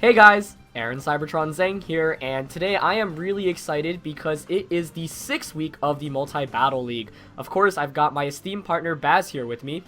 Hey guys, Aaron Cybertron Zeng here, and today I am really excited because it is the 6th week of the Multi-Battle League. Of course, I've got my esteemed partner Baz here with me.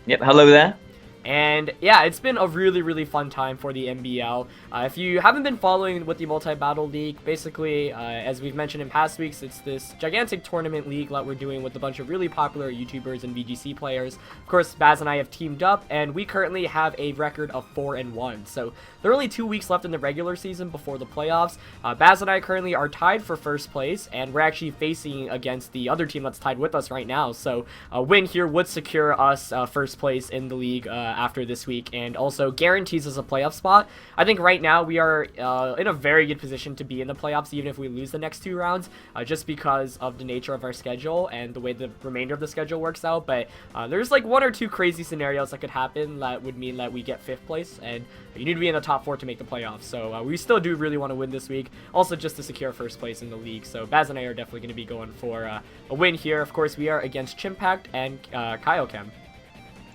Yep, hello there. And yeah, it's been a really fun time for the MBL. If you haven't been following with the Multi-Battle League, basically, as we've mentioned in past weeks, it's this gigantic tournament league that we're doing with a bunch of really popular YouTubers and VGC players. Of course, Baz and I have teamed up, and we currently have a record of 4-1. So there are only 2 weeks left in the regular season before the playoffs. Baz and I currently are tied for first place, and we're actually facing against the other team that's tied with us right now. So a win here would secure us first place in the league after this week, and also guarantees us a playoff spot. I think right now we are in a very good position to be in the playoffs, even if we lose the next 2 rounds, just because of the nature of our schedule and the way the remainder of the schedule works out. But there's like 1 or 2 crazy scenarios that could happen that would mean that we get 5th place, and you need to be in the top 4 to make the playoffs. So we still do really want to win this week, also just to secure first place in the league. So Baz and I are definitely going to be going for a win here. Of course, we are against Chimpact and Kaiokem.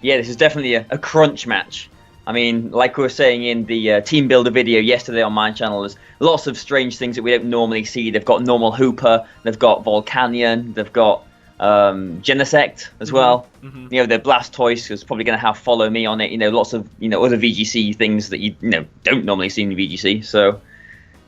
Yeah, this is definitely a crunch match. I mean, like we were saying in the team builder video yesterday on my channel, there's lots of strange things that we don't normally see. They've got normal Hooper, they've got Volcanion, they've got Genesect as well. You know, their Blastoise is probably going to have Follow Me on it. You know, lots of other VGC things that you don't normally see in the VGC. So,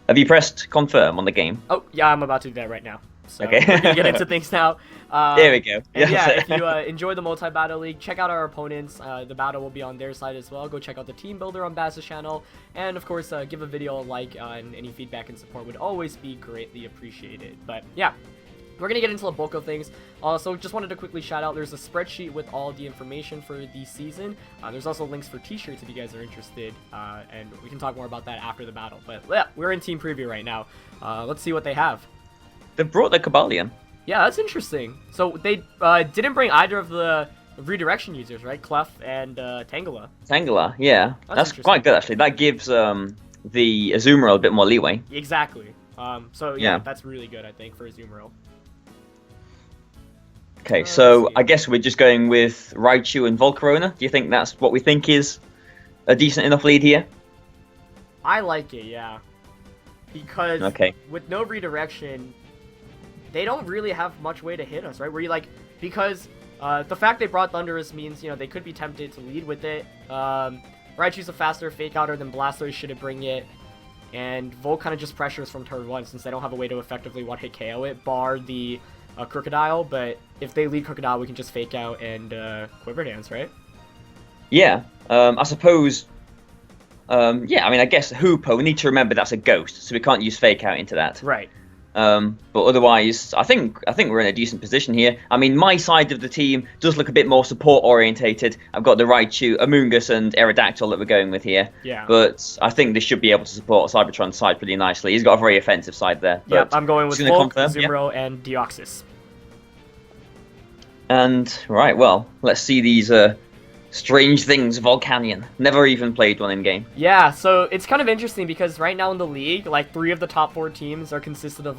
have you pressed confirm on the game? Oh yeah, I'm about to do that right now. So okay. We're gonna get into things now. There we go. Yeah, if you enjoy the Multi-Battle League, check out our opponents. The battle will be on their side as well. Go check out the team builder on Baz's channel. And of course, give a video a like, and any feedback and support would always be greatly appreciated. But yeah, we're going to get into the bulk of things. So just wanted to quickly shout out, there's a spreadsheet with all the information for the season. There's also links for t-shirts if you guys are interested. And we can talk more about that after the battle. But yeah, we're in team preview right now. Let's see what they have. They brought the Cabalion. Yeah, that's interesting. So they didn't bring either of the redirection users, right? Clef and Tangela. Tangela, yeah. That's quite good, actually. That gives the Azumarill a bit more leeway. Exactly. So yeah, that's really good, I think, for Azumarill. Okay, so I guess we're just going with Raichu and Volcarona. Do you think that's what we think is a decent enough lead here? I like it, yeah. Because with no redirection, they don't really have much way to hit us, right? Where you because the fact they brought Thundurus means, they could be tempted to lead with it. Raichu's a faster Fake Outer than Blastoise should bring it. And Volt kind of just pressures from turn 1 since they don't have a way to effectively one-hit KO it, bar the Crocodile. But if they lead Crocodile, we can just Fake Out and Quiver Dance, right? Yeah, I suppose... yeah, I mean, I guess Hoopo, we need to remember that's a ghost, so we can't use Fake Out into that. Right. But otherwise, I think we're in a decent position here. I mean, my side of the team does look a bit more support-orientated. I've got the Raichu, Amoonguss, and Aerodactyl that we're going with here. Yeah. But I think this should be able to support Cybertron's side pretty nicely. He's got a very offensive side there. Yeah, I'm going with Volk, Azumarill, and Deoxys. And, right, well, let's see these... strange things, Volcanion. Never even played one in game. Yeah, so it's kind of interesting because right now in the league, 3 of the top 4 teams are consisted of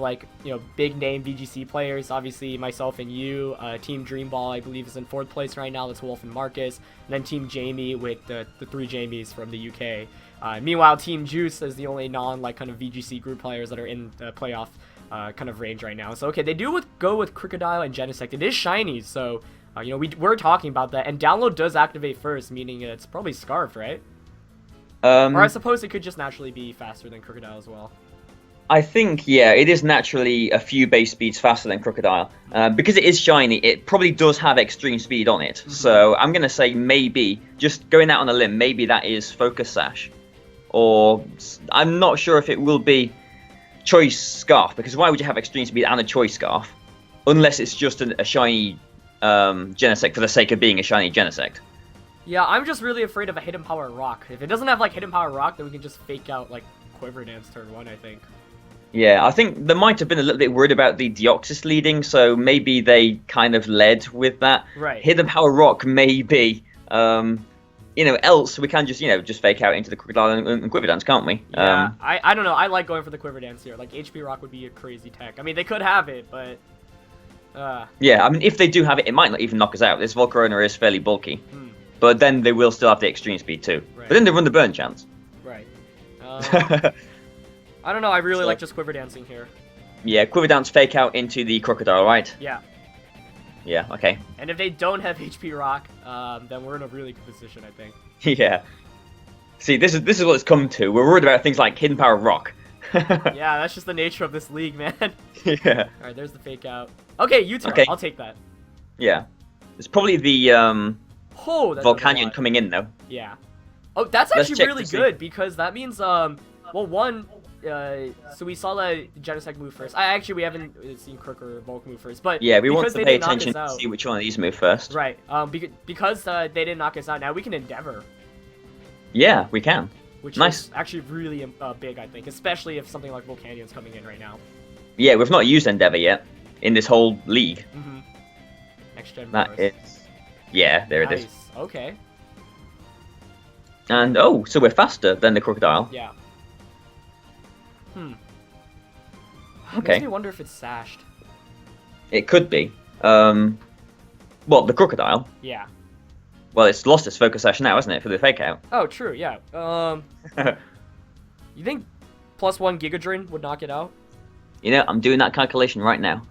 big name VGC players. Obviously, myself and you. Team Dreamball, I believe, is in 4th place right now. That's Wolf and Marcus. And then Team Jamie with the 3 Jamies from the UK. Meanwhile, Team Juice is the only kind of VGC group players that are in the playoff kind of range right now. So okay, they do go with Crocodile and Genesect. It is shiny, so. We're talking about that, and download does activate first, meaning it's probably Scarfed, right? Or I suppose it could just naturally be faster than Crocodile as well. I think, yeah, it is naturally a few base speeds faster than Crocodile. Because it is shiny, it probably does have extreme speed on it. So I'm going to say maybe, just going out on a limb, maybe that is Focus Sash. Or I'm not sure if it will be Choice Scarf, because why would you have extreme speed and a Choice Scarf? Unless it's just a shiny... Genesect for the sake of being a shiny Genesect. Yeah, I'm just really afraid of a Hidden Power Rock. If it doesn't have Hidden Power Rock, then we can just Fake Out Quiver Dance turn 1, I think. Yeah, I think they might have been a little bit worried about the Deoxys leading, so maybe they kind of led with that. Right. Hidden Power Rock, maybe. Else we can just Fake Out into the Crocodile and Quiver Dance, can't we? Yeah, I don't know. I like going for the Quiver Dance here. HP Rock would be a crazy tech. I mean, they could have it, but... Yeah, I mean, if they do have it, it might not even knock us out. This Volcarona is fairly bulky. But then they will still have the extreme speed too. Right. But then they run the burn chance. Right. I don't know. I really So- like just quiver dancing here. Yeah, Quiver Dance fake out into the Crocodile, right? Yeah. Yeah, okay. And if they don't have HP Rock, then we're in a really good position, I think. Yeah. See, this is what it's come to. We're worried about things like Hidden Power Rock. Yeah, that's just the nature of this league, man. Yeah. All right, there's the fake out. Okay, U-turn. Okay. I'll take that. Yeah. It's probably the Oh, that does a Volcanion lot. coming in, though. Yeah. Oh, that's Let's actually check really to see. good because that means well, one, so we saw the Genesect move first. We haven't seen Crook or Volk move first, but Yeah, we want because to they pay didn't knock attention us to out- see which one of these move first. Right. Because they didn't knock us out. Now we can Endeavor, Yeah, we can. which Nice. is actually really big, I think, especially if something like Volcanion's coming in right now. Yeah, we've not used Endeavor yet in this whole league. Mm-hmm. Next gen. That Mars. is... Yeah, there it is. Nice. Okay. And, oh, so we're faster than the Crocodile. Yeah. Okay. Makes me wonder if it's sashed. It could be. Well, the Crocodile. Yeah. Well, it's lost its focus session now, hasn't it, for the fake out? Oh, true. Yeah. You think +1 Giga Drain would knock it out? You know, I'm doing that calculation right now.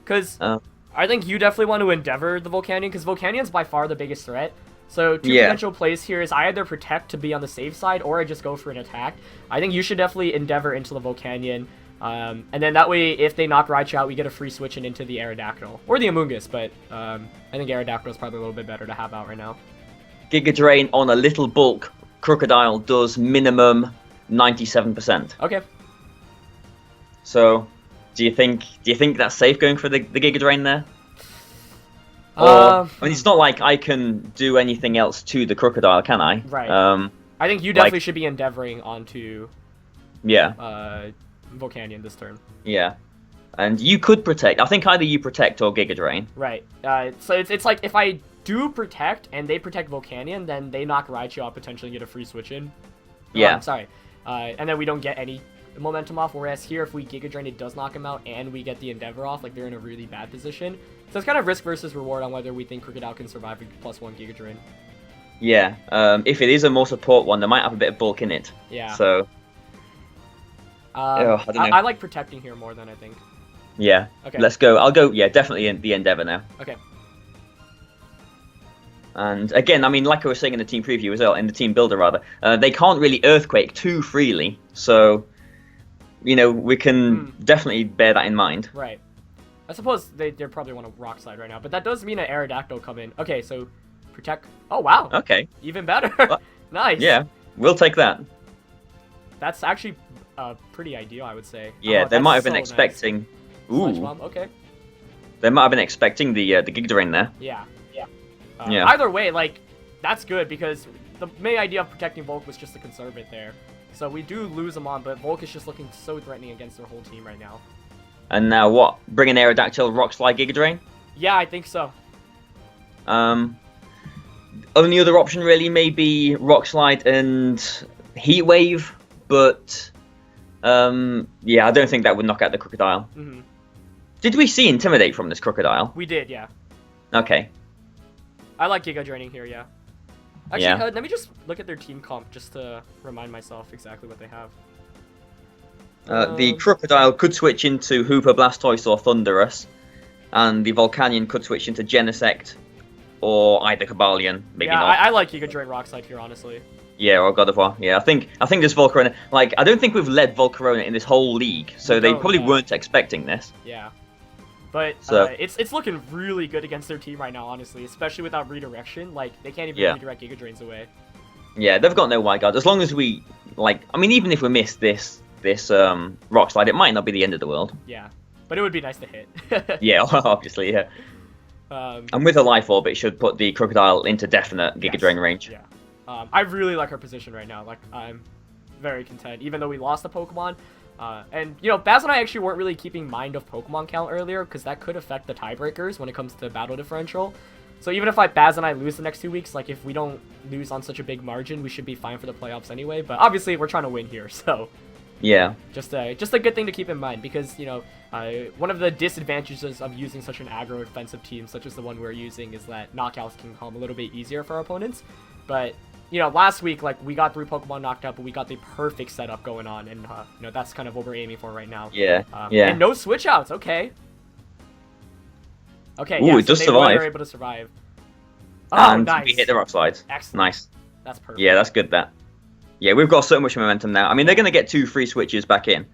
Because Uh, I think you definitely want to Endeavor the Volcanion, because Volcanion's by far the biggest threat. So two Yeah. potential plays here is I either protect to be on the safe side, or I just go for an attack. I think you should definitely Endeavor into the Volcanion. And then that way, if they knock Raichu out, we get a free switch in into the Aerodactyl. Or the Amoonguss, but I think Aerodactyl is probably a little bit better to have out right now. Giga Drain on a little bulk Crocodile does minimum 97%. Okay. So, do you think that's safe going for the Giga Drain there? Or, Uh, I mean, it's not like I can do anything else to the Crocodile, can I? Right. I think you like- definitely should be Endeavoring onto Yeah, Volcanion this turn. yeah. And you could protect. I think either you protect or Giga Drain. Right. So it's like if I do protect and they protect Volcanion, then they knock Raichu out potentially and get a free switch in. Yeah. Sorry. And then we don't get any momentum off. Whereas here, if we Giga Drain, it does knock him out, and we get the Endeavor off. Like they're in a really bad position. So it's kind of risk versus reward on whether we think Crocodile can survive a +1 Giga Drain. Yeah. If it is a more support one, they might have a bit of bulk in it. Yeah. So, I don't know. I like protecting here more than I think. yeah. Okay. Let's go. I'll go. Yeah, definitely in the Endeavor now. Okay. And again, I mean, like I was saying in the team preview as well, in the team builder rather, they can't really Earthquake too freely. So, you know, we can definitely bear that in mind. Right. I suppose they probably want a Rock Slide right now, but that does mean an Aerodactyl come in. Okay, so protect. Oh wow. Okay. Even better. Well, Nice. Yeah, we'll take that. That's actually pretty ideal, I would say. Yeah, Oh, they that's might have been so nice. expecting. Sludge Ooh, Bomb, okay. they might have been expecting the Giga Drain there. Yeah. Yeah. Either way, like, that's good because the main idea of protecting Volk was just to conserve it there. So we do lose him on, but Volk is just looking so threatening against their whole team right now. And now what? Bring an Aerodactyl, Rock Slide, Giga Drain? Yeah, I think so. Only other option really may be Rock Slide and Heat Wave, but yeah, I don't think that would knock out the Crocodile. Hmm. Did we see Intimidate from this Crocodile? We did, yeah. Okay. I like Giga Draining here, yeah. Actually, Yeah. let me just look at their team comp just to remind myself exactly what they have. The Crocodile could switch into Hooper, Blastoise, or Thundurus, and the Volcanion could switch into Genesect, or either Cobalion, maybe yeah, not. I like Giga Drain Rock Slide here, honestly. Yeah, or God of War. Yeah, I think this Volcarona. Like, I don't think we've led Volcarona in this whole league, so We they don't, probably yeah. weren't expecting this. Yeah. But So- it's looking really good against their team right now, honestly, especially without redirection. Like, they can't even Yeah. redirect Giga Drains away. Yeah, they've got no White Guard. As long as we, like, I mean, even if we miss this Rock Slide, it might not be the end of the world. Yeah. But it would be nice to hit. Yeah, obviously, yeah. And with a Life Orb, it should put the Crocodile into definite Giga Yes. Drain range. Yeah. I really like our position right now. Like, I'm very content, even though we lost the Pokemon. And, you know, Baz and I actually weren't really keeping mind of Pokemon count earlier, because that could affect the tiebreakers when it comes to battle differential. So even if Baz and I lose the next 2 weeks, like, if we don't lose on such a big margin, we should be fine for the playoffs anyway. But obviously, we're trying to win here, so Yeah. just a good thing to keep in mind, because, you know, one of the disadvantages of using such an aggro defensive team, such as the one we're using, is that knockouts can come a little bit easier for our opponents. But you know, last week, like, we got 3 Pokemon knocked out, but we got the perfect setup going on, and, you know, that's kind of what we're aiming for right now. Yeah, And no switch outs, okay. Okay, Ooh, yeah, it does they survive. were able to survive. Oh, And nice. we hit the rock slides. Excellent. Nice. That's perfect. Yeah, that's good, that. Yeah, we've got so much momentum now. I mean, they're going to get 2 free switches back in.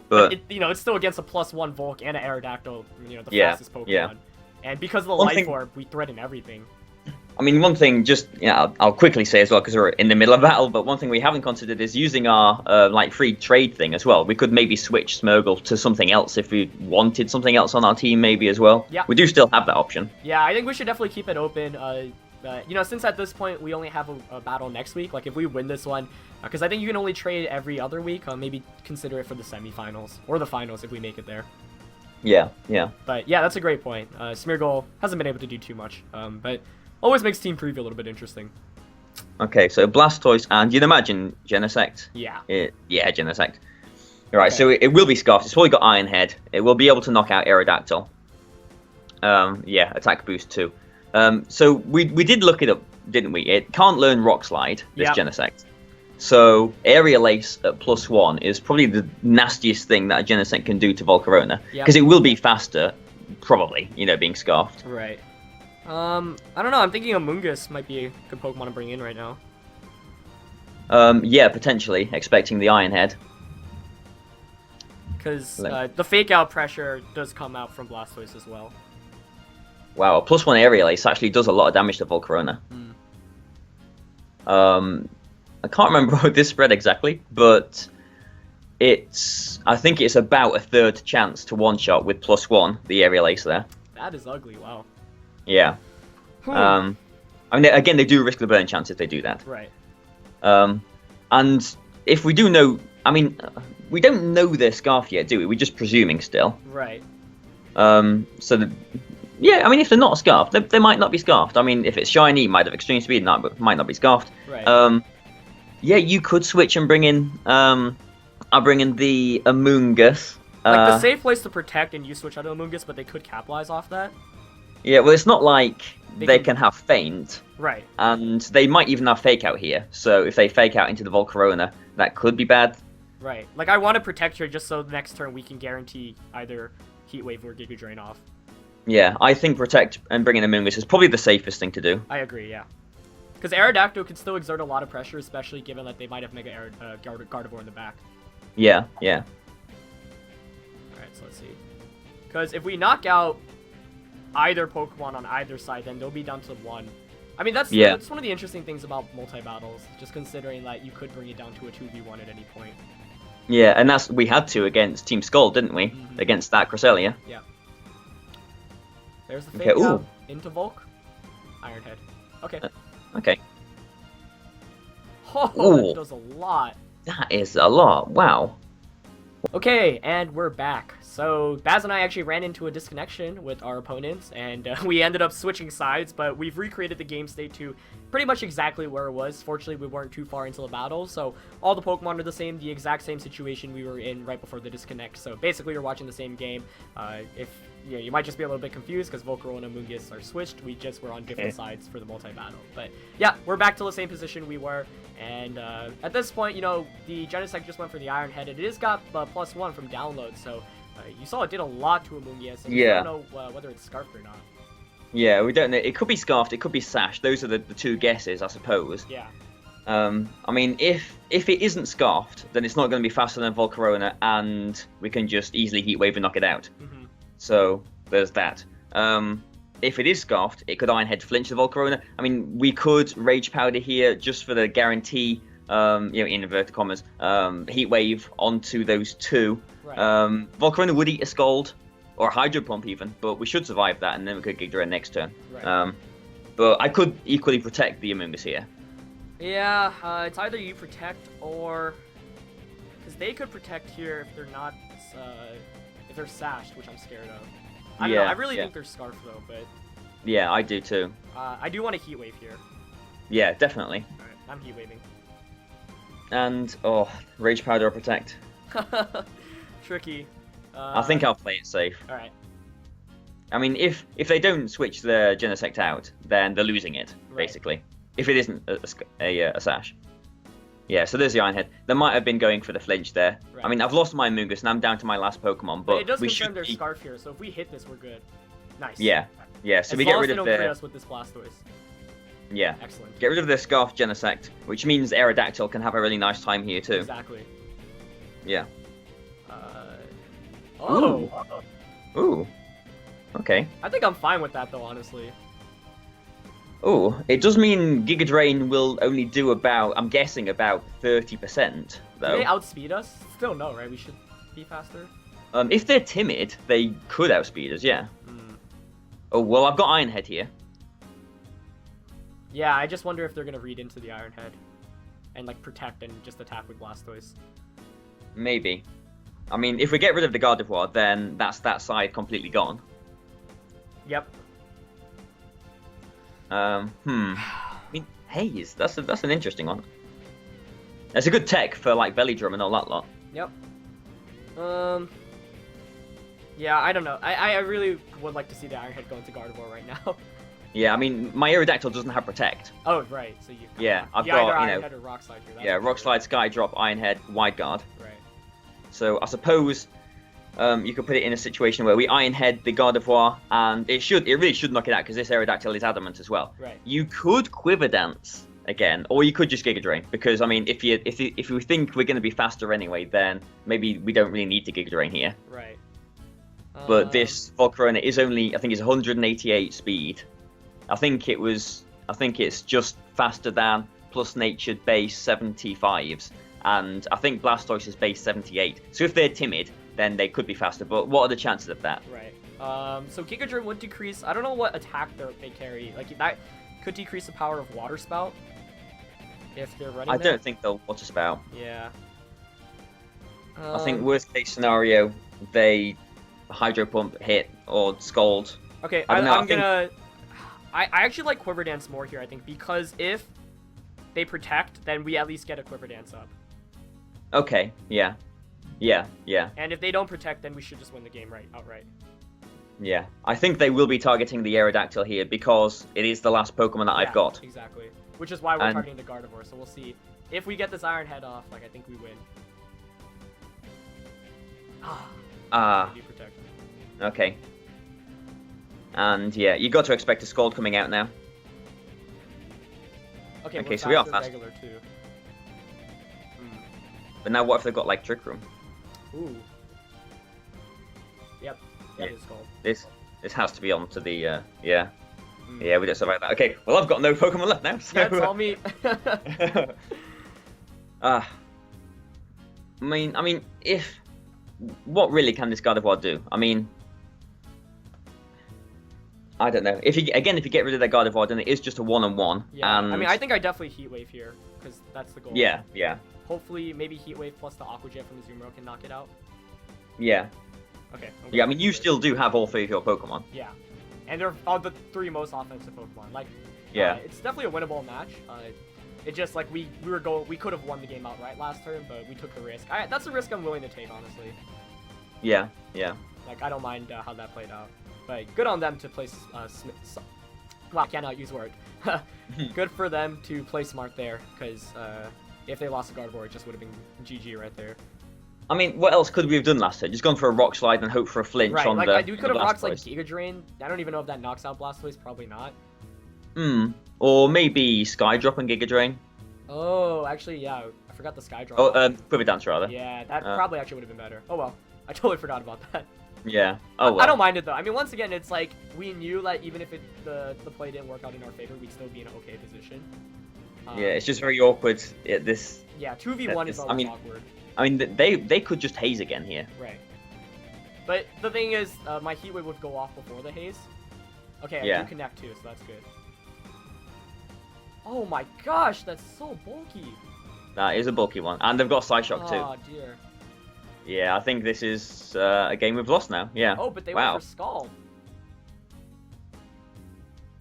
But you know, it's still against a +1 Volk and an Aerodactyl, you know, the Yeah, fastest Pokemon. yeah. And because of the One Life thing- Orb, we threaten everything. I mean, one thing, just I'll quickly say as well, because we're in the middle of battle. But one thing we haven't considered is using our like free trade thing as well. We could maybe switch Smeargle to something else if we wanted something else on our team, maybe as well. Yeah. We do still have that option. Yeah, I think we should definitely keep it open. You know, since at this point we only have a battle next week, like if we win this one, because I think you can only trade every other week, maybe consider it for the semifinals or the finals if we make it there. Yeah, yeah. But yeah, that's a great point. Smeargle hasn't been able to do too much, but always makes team preview a little bit interesting. Okay, so Blastoise, and you'd imagine Genesect. Yeah. Yeah, Genesect. All right, Okay. so it will be Scarfed. It's probably got Iron Head. It will be able to knock out Aerodactyl. Yeah, attack boost too. So we did look it up, didn't we? It can't learn Rock Slide, this Yep. Genesect. So Aerial Ace at +1 is probably the nastiest thing that a Genesect can do to Volcarona. Yep. Because it will be faster, probably, you know, being Scarfed. Right. I don't know. I'm thinking Amoonguss might be a good Pokemon to bring in right now. Yeah, potentially, expecting the Iron Head. Because Like- the fake out pressure does come out from Blastoise as well. Wow, a +1 Aerial Ace actually does a lot of damage to Volcarona. I can't remember this spread exactly, but I think it's about a third chance to one-shot with +1, the Aerial Ace there. That is ugly. Wow. Yeah. I mean, again, they do risk the burn chance if they do that. Right. And if we do know, I mean, we don't know their Scarf yet, do we? We're just presuming still. Right. Yeah, I mean, if they're not Scarfed, they might not be Scarfed. I mean, if it's shiny, might have extreme speed, might not be Scarfed. Right. Yeah, you could switch and bring in, I'll bring in the Amoonguss. Like the safe place to protect and you switch out of Amoonguss, but they could capitalize off that. Yeah, well, it's not like They they can- can have Feint, Right. and they might even have Fake Out here. So if they Fake Out into the Volcarona, that could be bad. Right. Like I want to protect her just so next turn we can guarantee either Heat Wave or Giga Drain off. Yeah, I think Protect and bring in Amoonguss is probably the safest thing to do. I agree. Yeah. Because Aerodactyl can still exert a lot of pressure, especially given that they might have Mega Gardevoir in the back. Yeah, yeah. Alright, so let's see. Because if we knock out either Pokemon on either side, then they'll be down to 1. I mean, that's one of the interesting things about multi-battles, just considering that you could bring it down to a 2v1 at any point. Yeah, and we had to against Team Skull, didn't we? Mhm. Against that Cresselia. Yeah. There's the Okay, fake ooh. out into Volk. Iron Head. Okay. Okay. Oh, Ooh. that does a lot. That is a lot. Wow. Okay, and we're back. So, Baz and I actually ran into a disconnection with our opponents, and we ended up switching sides, but we've recreated the game state to pretty much exactly where it was. Fortunately, we weren't too far into the battle, so all the Pokemon are the same, the exact same situation we were in right before the disconnect. So, basically, you're watching the same game. If you might just be a little bit confused because Volcarona and Amoonguss are switched. We just were on different sides for the multi-battle. But, yeah, we're back to the same position we were. And at this point, you know, the Genesect just went for the Iron Head. It is got +1 from download, so you saw it did a lot to Amoonguss. And we Yeah. don't know whether it's Scarfed or not. Yeah, we don't know. It could be Scarfed, it could be Sashed. Those are the two guesses, I suppose. Yeah. I mean, if it isn't Scarfed, then it's not going to be faster than Volcarona, and we can just easily Heat Wave and knock it out. Mm-hmm. So there's that. If it is Scarfed, it could Iron Head flinch the Volcarona. I mean, we could Rage Powder here just for the guarantee, in inverted commas, Heat Wave onto those two. Right. Volcarona would eat a Scald, or a Hydro Pump even, but we should survive that, and then we could Giga Drain next turn. Right. But I could equally protect the Amoonguss here. Yeah, it's either you protect or... Because they could protect here if they're not... if they're Sashed, which I'm scared of. I don't know. I really think they're Scarf, though, but... Yeah, I do too. I do want a Heat Wave here. Yeah, definitely. Alright, I'm Heat Waving. And, Rage Powder or Protect. Tricky. I think I'll play it safe. Alright. I mean, if they don't switch their Genesect out, then they're losing it, Right. basically. if it isn't a sash. Yeah, so there's the Iron Head. They might have been going for the flinch there. Right. I mean, I've lost my Mungus and I'm down to my last Pokemon, but it does we confirm should their be... Scarf here, so if we hit this, we're good. Nice. Yeah, yeah. So as we long get as rid they of don't their... crit us with this Blastoise. Yeah. Excellent. Get rid of their Scarf Genesect, which means Aerodactyl can have a really nice time here too. Exactly. Yeah. Oh. Ooh. Okay. I think I'm fine with that though, honestly. Oh, it does mean Giga Drain will only do about, I'm guessing, about 30%, though. Do they outspeed us? Still no, right? We should be faster. If they're timid, they could outspeed us, yeah. Mm. Oh, well, I've got Iron Head here. Yeah, I just wonder if they're gonna read into the Iron Head and like protect and just attack with Blastoise. Maybe. I mean, if we get rid of the Gardevoir, then that's that side completely gone. Yep. I mean, Haze, that's an interesting one. It's a good tech for like Belly Drum and all that lot. Yep. Yeah, I don't know. I really would like to see the Iron Head go into Gardevoir right now. Yeah, I mean, my Aerodactyl doesn't have Protect. Oh, right. So you. Yeah, I've you got, either you Iron know, Head or Rock Slide here. yeah, Rock Slide, Sky Drop, Iron Head, Wide Guard. Right. So I suppose you could put it in a situation where we Iron Head the Gardevoir, and it really should knock it out because this Aerodactyl is adamant as well. Right. You could Quiver Dance again, or you could just Giga Drain because I mean, if you think we're going to be faster anyway, then maybe we don't really need to Giga Drain here. Right. But this Volcarona is only, I think, it's 188 speed. I think it's just faster than plus natured base 75s, and I think Blastoise's base 78. So if they're timid, then they could be faster. But what are the chances of that? Right. So Giga Drain would decrease. I don't know what attack they carry. Like that could decrease the power of Water Spout if they're running. I don't think they'll Water Spout. Yeah. I think worst case scenario, they Hydro Pump, hit, or Scald. Okay, I actually like Quiver Dance more here, I think, because if they protect, then we at least get a Quiver Dance up. Okay, yeah. Yeah. And if they don't protect, then we should just win the game outright. Yeah. I think they will be targeting the Aerodactyl here because it is the last Pokemon that I've got. Exactly. Which is why we're targeting the Gardevoir, so we'll see. If we get this Iron Head off, like, I think we win. Protect. Okay. And yeah, you got to expect a Scald coming out now. Okay, so we are fast. Regular too. But now what if they've got like Trick Room? Ooh. Yep. That is Scald. This has to be on to the yeah. Yeah, we don't survive that. Okay, well I've got no Pokemon left now. So... Yeah, it's all me. I mean, if what really can this Gardevoir do? I mean, I don't know. If you get rid of that Gardevoir, then it is just a one-on-one. Yeah. And... I mean, I think I definitely Heat Wave here because that's the goal. Yeah. Hopefully, maybe Heat Wave plus the Aqua Jet from Azumarill can knock it out. Yeah. Okay. Yeah, I mean, you still do have all three of your Pokemon. Yeah. And they're all the three most offensive Pokemon. Like, yeah, it's definitely a winnable match. It just like we could have won the game outright last turn, but we took the risk. That's a risk I'm willing to take, honestly. Yeah. Like I don't mind how that played out, but good on them to place I cannot use word. Good for them to play smart there, because if they lost the Gardevoir, it just would have been GG right there. I mean, what else could we have done last turn? Just gone for a Rock Slide and hope for a flinch on the Like, we could have rocked like Blastoise. Giga Drain. I don't even know if that knocks out Blastoise. Probably not. Or maybe Sky Drop and Giga Drain. Oh, actually, yeah. I forgot the Sky Drop. Oh, Quiver Dance, rather. Yeah, that probably actually would have been better. Oh, well. I totally forgot about that. Yeah. Oh, well. I don't mind it, though. I mean, once again, it's like, we knew that even if the play didn't work out in our favor, we'd still be in an okay position. Yeah, it's just very awkward. Yeah, 2v1 is always awkward. I mean, they could just haze again here. Right. But the thing is, my Heat Wave would go off before the haze. Okay, I do connect too, so that's good. Oh my gosh, that's so bulky. That is a bulky one. And they've got Psyshock too. Oh dear. Yeah, I think this is a game we've lost now. Yeah. Oh, but they went for Scald.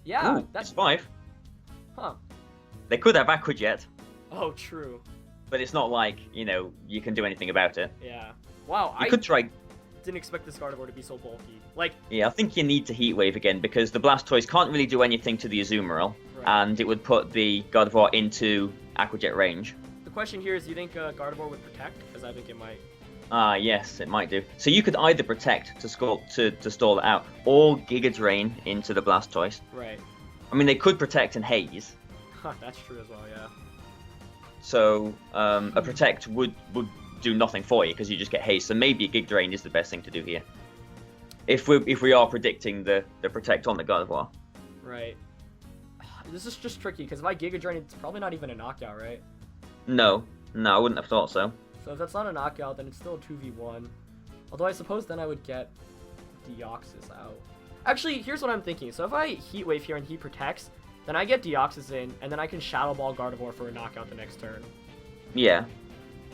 Yeah, that's 5. Huh. They could have Aqua Jet. Oh, true. But it's not like, you can do anything about it. Yeah. Wow, I could try... didn't expect this Gardevoir to be so bulky. Like... Yeah, I think you need to Heat Wave again, because the Blastoise can't really do anything to the Azumarill. Right. and it would put the Gardevoir into Aquajet range. The question here is, do you think Gardevoir would protect? Because I think it might. Yes, it might do. So you could either protect to stall it out, or Giga Drain into the Blastoise. Right. I mean, they could protect and haze. That's true as well, yeah. So a protect would do nothing for you because you just get haze. So maybe a Giga Drain is the best thing to do here. If we are predicting the protect on the Gardevoir. Right. This is just tricky because if I Giga Drain, it's probably not even a knockout, right? No, I wouldn't have thought so. So if that's not a knockout, then it's still a 2v1. Although I suppose then I would get Deoxys out. Actually, here's what I'm thinking. So if I Heat Wave here and he protects, then I get Deoxys in, and then I can Shadow Ball Gardevoir for a knockout the next turn. Yeah.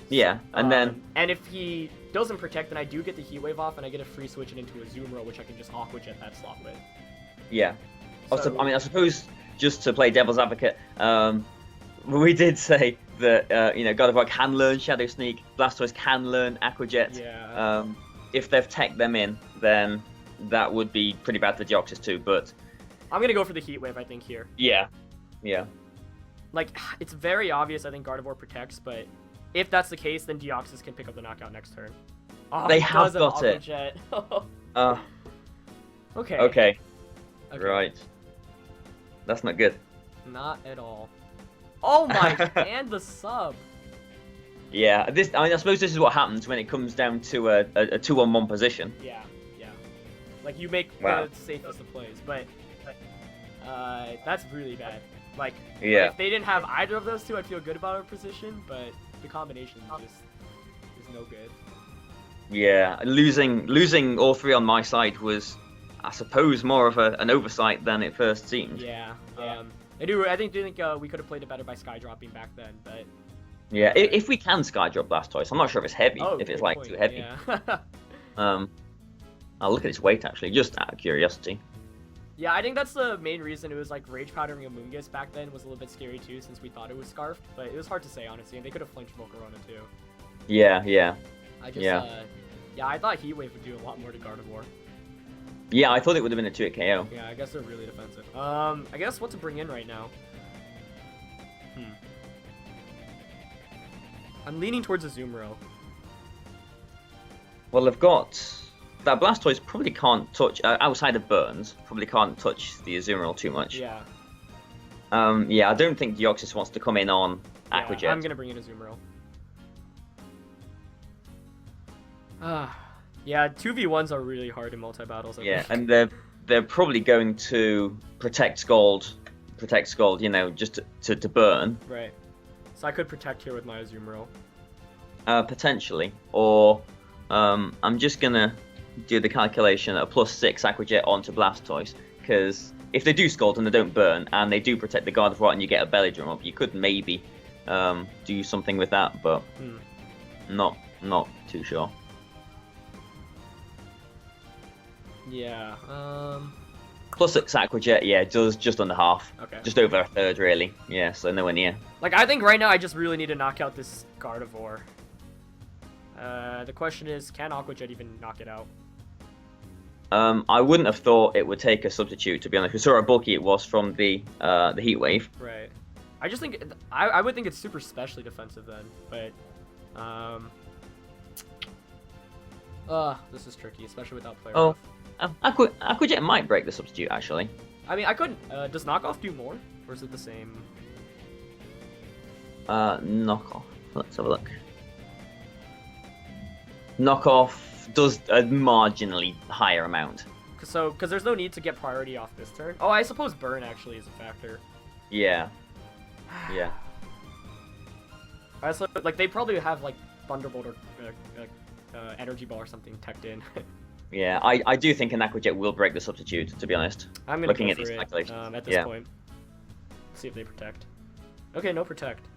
Yeah, and then... And if he doesn't protect, then I do get the Heat Wave off, and I get a free switch it into a Zoomro, which I can just Aqua Jet that slot with. Yeah. So, Also, I mean, I suppose, just to play devil's advocate, we did say that, Gardevoir can learn Shadow Sneak, Blastoise can learn Aqua Jet. Yeah. If they've teched them in, then that would be pretty bad for Deoxys too, but... I'm gonna go for the Heat Wave, I think, here. Yeah. Like, it's very obvious I think Gardevoir protects, but if that's the case, then Deoxys can pick up the knockout next turn. Oh, They have got it. Jet. Okay. Okay. Right. That's not good. Not at all. Oh my, and the sub. Yeah, I suppose this is what happens when it comes down to a 2-on-1 position. Yeah. Like, you make Wow. the safest of plays, but that's really bad. Like, Yeah. if they didn't have either of those two, I'd feel good about our position, but the combination just is no good. Yeah, losing all three on my side was, I suppose, more of an oversight than it first seemed. Yeah. I think we could have played it better by sky dropping back then, but Yeah, if we can sky drop Blastoise, I'm not sure if it's heavy, if it's good like point. too heavy. Yeah. I'll look at its weight actually, just out of curiosity. Yeah, I think that's the main reason it was like Rage Powdering a Moongus back then was a little bit scary too, since we thought it was Scarfed, but it was hard to say honestly, and they could have flinched Volcarona too. Yeah. I just, Yeah. I thought Heat Wave would do a lot more to Gardevoir. Yeah, I thought it would have been a 2-hit KO. Yeah, I guess they're really defensive. I guess what to bring in right now. I'm leaning towards a Zoomro. Well, they've got... That Blastoise probably can't touch, outside of Burns, probably can't touch the Azumarill too much. Yeah. I don't think Deoxys wants to come in on Aqua Jet. Yeah, I'm gonna bring in a Zoomro. Yeah, 2v1s are really hard in multi-battles. Yeah, and they're probably going to protect Scald, just to burn. Right. So I could protect here with my Azumarill. Potentially. Or I'm just gonna do the calculation at a +6 Aqua Jet onto Blastoise, because if they do Scald and they don't burn, and they do protect the Gardevoir and you get a Belly Drum up, you could maybe do something with that, but not too sure. Yeah. +6 Aqua Jet, yeah, does just under half. Okay. Just over a third, really. Yeah, so nowhere near. Like, I think right now I just really need to knock out this Gardevoir. The question is, can Aqua Jet even knock it out? I wouldn't have thought it would take a substitute, to be honest. We saw how bulky it was from the Heat Wave. Right. I just think I would think it's super specially defensive then, but this is tricky, especially without player buff. Aqua Jet might break the substitute, actually. I mean, I could. Does knockoff do more, or is it the same? Knockoff. Let's have a look. Knockoff does a marginally higher amount. Because there's no need to get priority off this turn. Oh, I suppose burn actually is a factor. Yeah. I also, like, they probably have like Thunderbolt or Energy Ball or something teched in. Yeah, I do think an Aqua Jet will break the substitute, to be honest. I'm gonna looking go at for these it, calculations. at this point. See if they protect. Okay, no protect.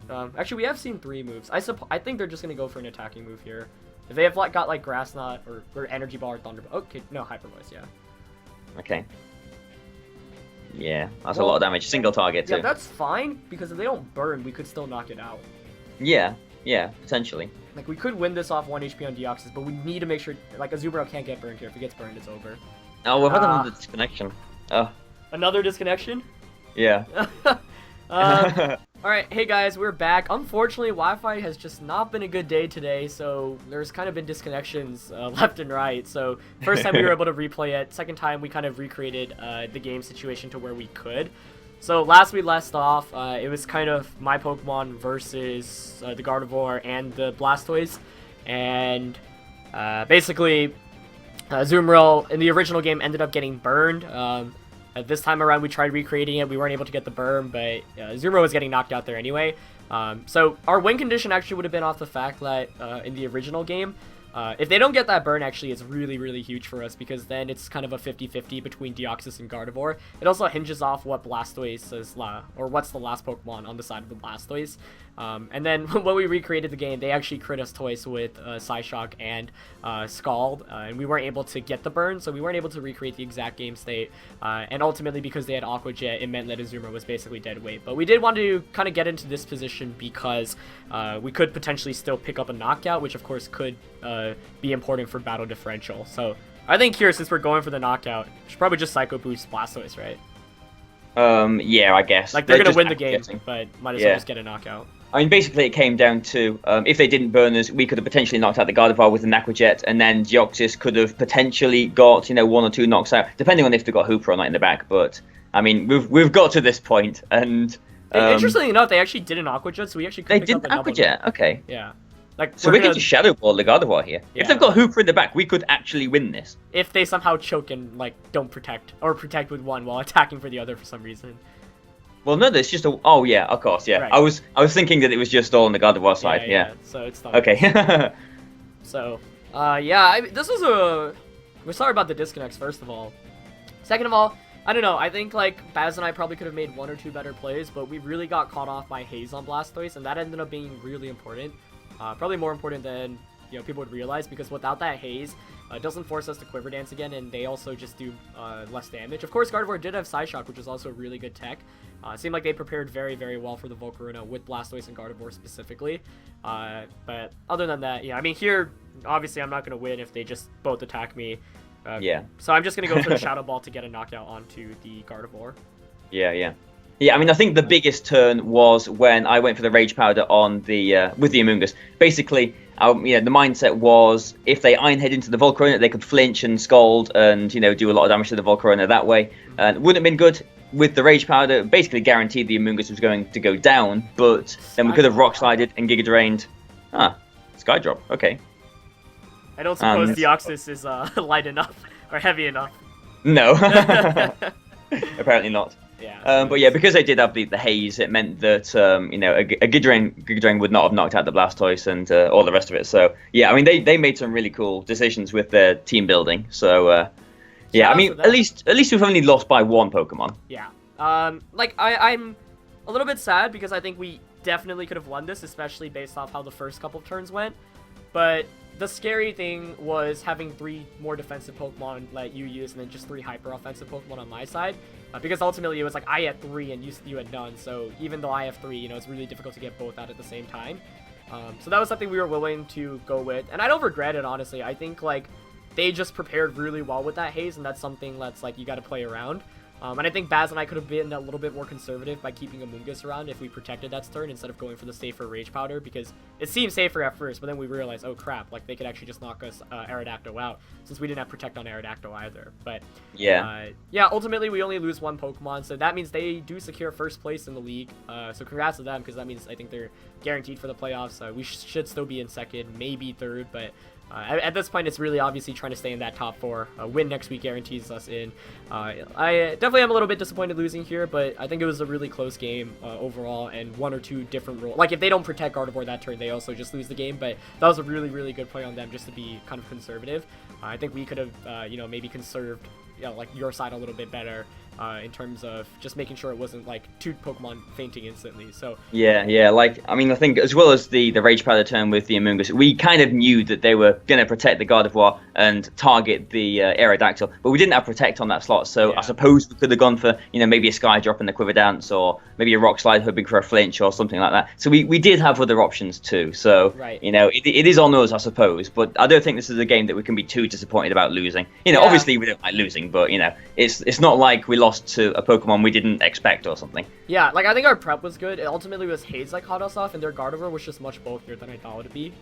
Actually, we have seen 3 moves. I think they're just gonna go for an attacking move here. If they have got like Grass Knot or Energy Ball or Thunderbolt. Okay, no, Hyper Voice, yeah. Okay. Yeah, that's a lot of damage. Single target too. Yeah, that's fine, because if they don't burn, we could still knock it out. Yeah, potentially. Like, we could win this off 1 HP on Deoxys, but we need to make sure, like, Azumarill can't get burned here. If it gets burned, it's over. Oh, we're having another disconnection. Oh. Another disconnection? Yeah. Alright, hey guys, we're back. Unfortunately, Wi-Fi has just not been a good day today, so there's kind of been disconnections left and right. So first time we were able to replay it, second time we kind of recreated the game situation to where we could. So last we left off, it was kind of my Pokemon versus the Gardevoir and the Blastoise. And basically, Azumarill in the original game ended up getting burned. This time around, we tried recreating it. We weren't able to get the burn, but Azumarill was getting knocked out there anyway. So our win condition actually would have been off the fact that in the original game, if they don't get that burn, actually, it's really, really huge for us because then it's kind of a 50-50 between Deoxys and Gardevoir. It also hinges off what Blastoise is, or what's the last Pokemon on the side of the Blastoise. And then when we recreated the game, they actually crit us twice with Psyshock and Scald, and we weren't able to get the burn, so we weren't able to recreate the exact game state. And ultimately, because they had Aqua Jet, it meant that Azumarill was basically dead weight. But we did want to kind of get into this position because we could potentially still pick up a knockout, which of course could be important for battle differential. So I think here, since we're going for the knockout, we should probably just Psycho Boost Blastoise, right? Yeah, I guess. Like, they're going to win the game, but might as well just get a knockout. I mean, basically, it came down to if they didn't burn us, we could have potentially knocked out the Gardevoir with an Aqua Jet, and then Deoxys could have potentially got, one or two knocks out, depending on if they got Hooper or not in the back. But I mean, we've got to this point, and interestingly enough, they actually did an Aqua Jet, so we actually could pick up a Aqua Jet. Okay. Yeah. Like, so we could just Shadow Ball the Gardevoir here. Yeah. If they've got Hooper in the back, we could actually win this. If they somehow choke and don't protect, or protect with one while attacking for the other for some reason. Well, no, there's just a. Oh yeah, of course, yeah. Right. I was thinking that it was just all on the Gardevoir side. Yeah. So it's not. Okay. So, yeah, this was a. We're sorry about the disconnects. First of all, second of all, I don't know. I think Baz and I probably could have made one or two better plays, but we really got caught off by Haze on Blastoise, and that ended up being really important. Probably more important than people would realize, because without that Haze, it doesn't force us to Quiver Dance again, and they also just do less damage. Of course, Gardevoir did have Psyshock, which is also a really good tech. It seemed like they prepared very, very well for the Volcarona with Blastoise and Gardevoir specifically. But other than that, yeah, I mean, here, obviously, I'm not going to win if they just both attack me. Yeah. So I'm just going to go for the Shadow Ball to get a knockout onto the Gardevoir. Yeah. Yeah, I mean, I think the biggest turn was when I went for the Rage Powder on the with the Amoonguss. Basically, the mindset was if they Iron Head into the Volcarona, they could flinch and Scald and do a lot of damage to the Volcarona that way. And it wouldn't have been good with the Rage Powder. Basically, guaranteed the Amoonguss was going to go down, but then we could have Rock Slided and Giga Drained. Sky Drop. Okay. I don't suppose Deoxys is light enough or heavy enough. No. Apparently not. Yeah. But yeah, because they did have the Haze, it meant that a Giga Drain would not have knocked out the Blastoise and all the rest of it. So yeah, I mean they made some really cool decisions with their team building. So yeah, I mean at least we've only lost by one Pokemon. Yeah. I'm a little bit sad because I think we definitely could have won this, especially based off how the first couple of turns went. But the scary thing was having 3 more defensive Pokemon that you use and then just 3 hyper offensive Pokemon on my side. Because ultimately it was I had 3 and you had none. So even though I have 3, it's really difficult to get both out at the same time. So that was something we were willing to go with. And I don't regret it, honestly. I think they just prepared really well with that Haze, and that's something that's you got to play around. And I think Baz and I could have been a little bit more conservative by keeping Amoonguss around if we protected that turn instead of going for the safer Rage Powder, because it seemed safer at first, but then we realized, oh crap, they could actually just knock us Aerodactyl out, since we didn't have Protect on Aerodactyl either. But yeah, ultimately we only lose 1 Pokemon, so that means they do secure first place in the league. So congrats to them, because that means I think they're guaranteed for the playoffs. We should still be in second, maybe third, but at this point, it's really obviously trying to stay in that top 4. Win next week guarantees us in. I definitely am a little bit disappointed losing here, but I think it was a really close game overall, and 1 or 2 different roles. If they don't protect Gardevoir that turn, they also just lose the game, but that was a really, really good play on them just to be kind of conservative. I think we could have, maybe conserved, your side a little bit better. In terms of just making sure it wasn't 2 Pokemon fainting instantly. So yeah, I mean, I think as well as the Rage Powder turn with the Amoonguss, we kind of knew that they were going to protect the Gardevoir and target the Aerodactyl, but we didn't have Protect on that slot, so yeah. I suppose we could have gone for maybe a Sky Drop in the Quiver Dance, or maybe a Rock Slide hoping for a flinch or something like that. So we did have other options too. So right. It is on us, I suppose, but I don't think this is a game that we can be too disappointed about losing. Obviously we don't like losing, but it's not like we lost lost to a Pokemon we didn't expect or something. Yeah, like I think our prep was good. It ultimately was Haze that caught us off, and their Gardevoir was just much bulkier than I thought it would be.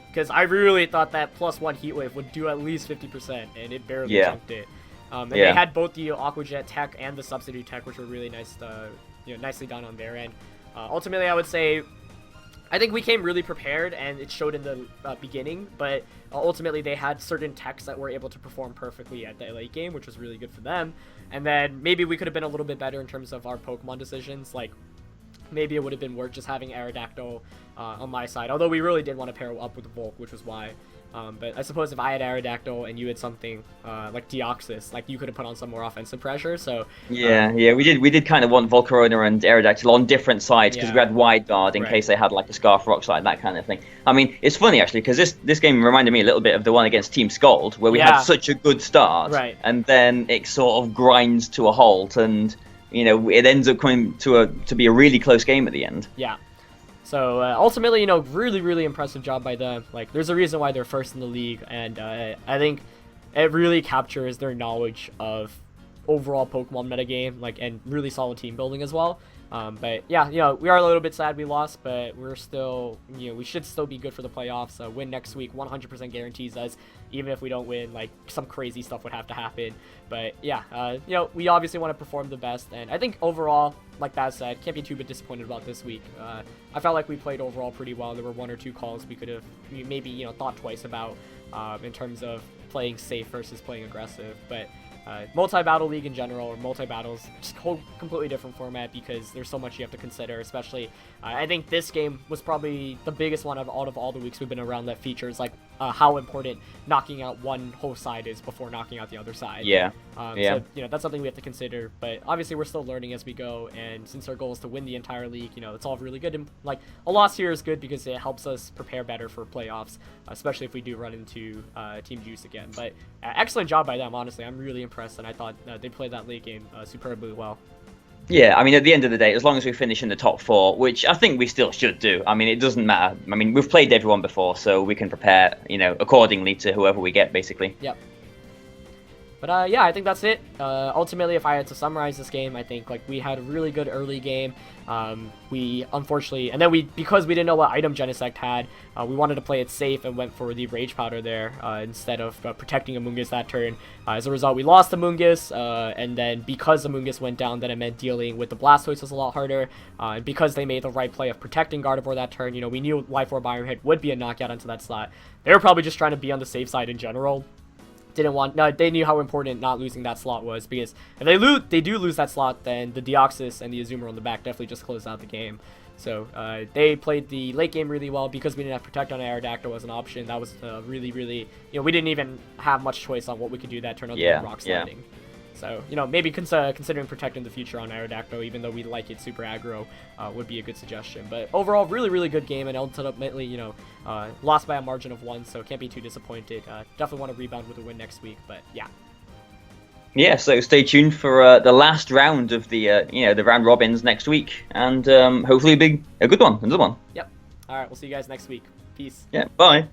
Because I really thought that +1 Heat Wave would do at least 50%, and it barely jumped it. And they had both the Aqua Jet tech and the substitute tech, which were really nice, nicely done on their end. Ultimately, I would say, I think we came really prepared, and it showed in the beginning, but ultimately they had certain techs that were able to perform perfectly at the late game, which was really good for them. And then maybe we could have been a little bit better in terms of our Pokemon decisions. Like, maybe it would have been worth just having Aerodactyl on my side, although we really did want to pair up with Volk, which was why. But I suppose if I had Aerodactyl and you had something like Deoxys, like you could have put on some more offensive pressure. So yeah, we did kind of want Volcarona and Aerodactyl on different sides because we had Wide Guard in case they had like a Scarf Rock slide, that kind of thing. I mean, it's funny actually because this game reminded me a little bit of the one against Team Scald where we had such a good start, and then it sort of grinds to a halt, and it ends up coming to be a really close game at the end. Yeah. So ultimately, really, really impressive job by them. Like, there's a reason why they're first in the league, and I think it really captures their knowledge of overall Pokemon metagame, like, and really solid team building as well. But yeah, we are a little bit sad we lost, but we're still, we should still be good for the playoffs. Win next week 100% guarantees us. Even if we don't win, like, some crazy stuff would have to happen. But yeah, we obviously want to perform the best, and I think overall, like Baz said, can't be too bit disappointed about this week. I felt like we played overall pretty well. There were one or two calls we could have maybe thought twice about in terms of playing safe versus playing aggressive, but. Multi-battle league in general, or multi-battles, just whole completely different format because there's so much you have to consider, especially, I think this game was probably the biggest one out of all the weeks we've been around that features, like, how important knocking out one whole side is before knocking out the other side. So, that's something we have to consider, but obviously we're still learning as we go, and since our goal is to win the entire league, it's all really good, and, like, a loss here is good because it helps us prepare better for playoffs, especially if we do run into Team Juice again, but excellent job by them, honestly. I'm really impressed, and I thought they played that late game superbly well. Yeah, I mean, at the end of the day, as long as we finish in the top 4, which I think we still should do, I mean, it doesn't matter. I mean, we've played everyone before, so we can prepare, accordingly to whoever we get, basically. Yep. But yeah, I think that's it. Ultimately, if I had to summarize this game, I think like we had a really good early game. We unfortunately, and then because we didn't know what item Genesect had, we wanted to play it safe and went for the Rage Powder there instead of protecting Amoonguss that turn. As a result, we lost Amoonguss, and then because Amoonguss went down, then it meant dealing with the Blastoise was a lot harder. And because they made the right play of protecting Gardevoir that turn, we knew Life Orb Iron Hit would be a knockout into that slot. They were probably just trying to be on the safe side in general. They knew how important not losing that slot was, because if they do lose that slot, then the Deoxys and the Azumarill on the back definitely just close out the game. So they played the late game really well because we didn't have Protect on Aerodactyl as an option. That was really, really, we didn't even have much choice on what we could do that turned out to be rock sliding. So, maybe considering Protect in the future on Aerodactyl, even though we like it super aggro, would be a good suggestion. But overall, really, really good game, and ultimately, lost by a margin of 1, so can't be too disappointed. Definitely want to rebound with a win next week, but yeah. Yeah, so stay tuned for the last round of the, the round robins next week, and hopefully a good one, another one. Yep. All right, we'll see you guys next week. Peace. Yeah, bye.